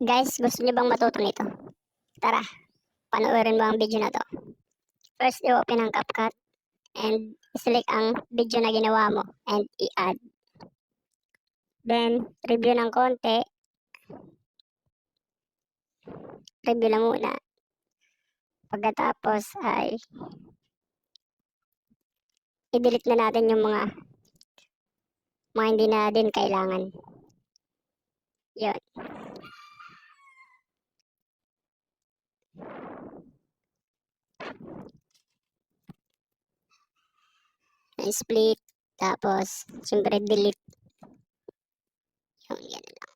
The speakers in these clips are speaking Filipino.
Guys, gusto niyo bang matuto nito? Tara, panoorin mo ang video na 'to. First, i-open ang CapCut and select ang video na ginawa mo and i-add. Then, review ng konti. Review lang muna. Pagkatapos ay i-delete na natin yung mga hindi na din kailangan. Yun. Split. Tapos, siyempre delete. Yun, ganun lang.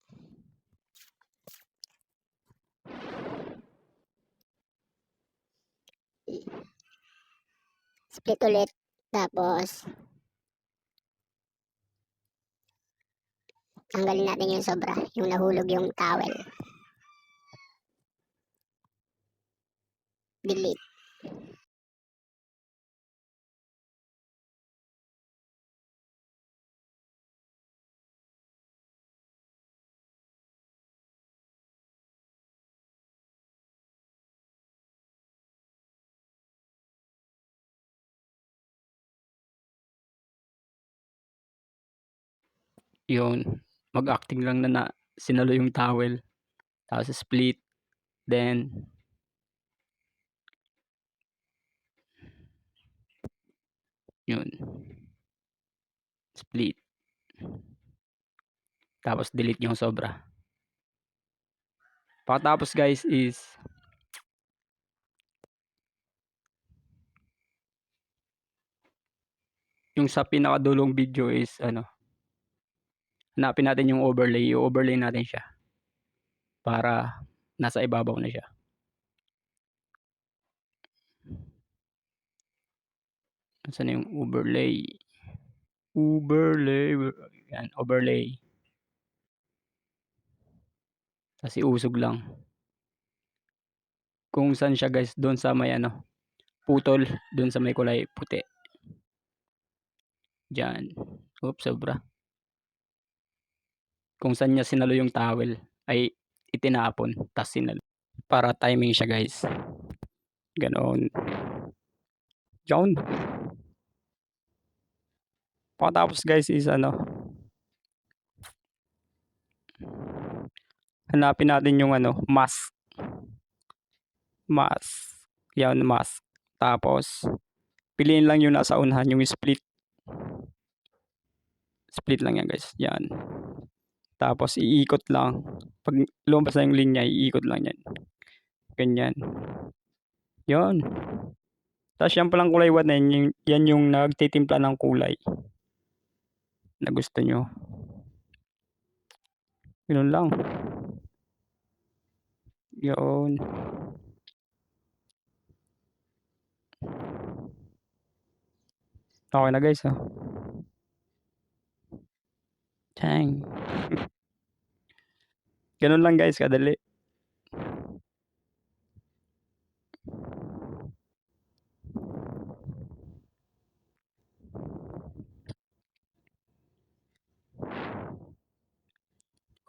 Split ulit. Tapos, tanggalin natin yung sobra. Yung nahulog yung towel. Delete. Yun, mag-acting lang na sinalo yung towel, tapos split, then yun, split, tapos delete yung sobra. Pagkatapos guys is yung sa pinakadulong video is hanapin natin yung overlay, i-overlay natin siya para nasa ibabaw na siya. Saan yung overlay? Yan, overlay. Tapos iusog lang. Kung saan siya guys, doon sa may putol, doon sa may kulay puti. Diyan. Oops, sobra. Kung saan niya sinalo yung towel ay itinapon, tapos sinalo. Para timing siya guys. Ganoon. Diyan. Pagkatapos guys is hanapin natin yung mask. Mask. Yan, mask. Tapos, piliin lang yung nasa unahan, yung split. Split lang yan guys. Yan. Tapos, iikot lang. Pag lumabas na yung linya, iikot lang yan. Ganyan. Yan. Tapos yan palang kulay white na yan yung nagtitimpla ng kulay na gusto nyo. Yun lang. Yun. Okay na guys. Dang. Ganun lang guys, kadali.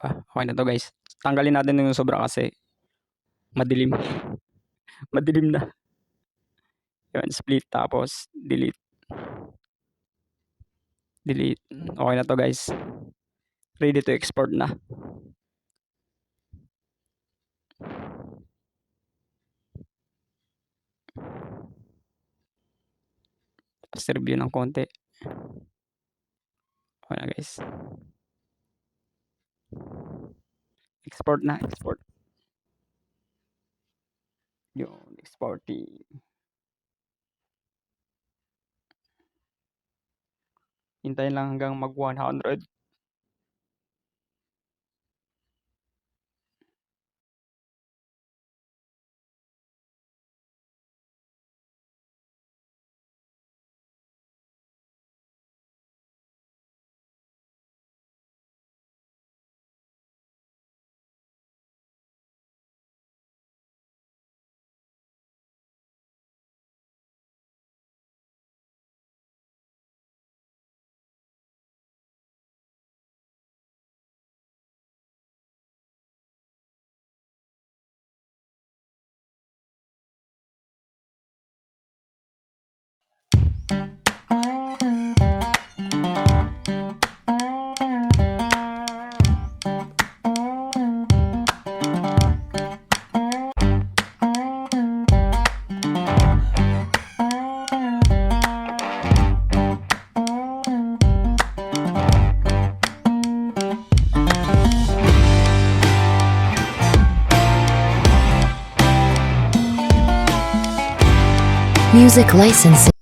Okay na to guys. Tanggalin natin yung sobra kasi madilim. Madilim na. Yun, split tapos delete. Delete. Okay na to guys. Ready to export na. Tapos review ng konti. Okay na guys. Export na. Export. Yun, exporting. Hintayin lang hanggang mag 100. Music licensing.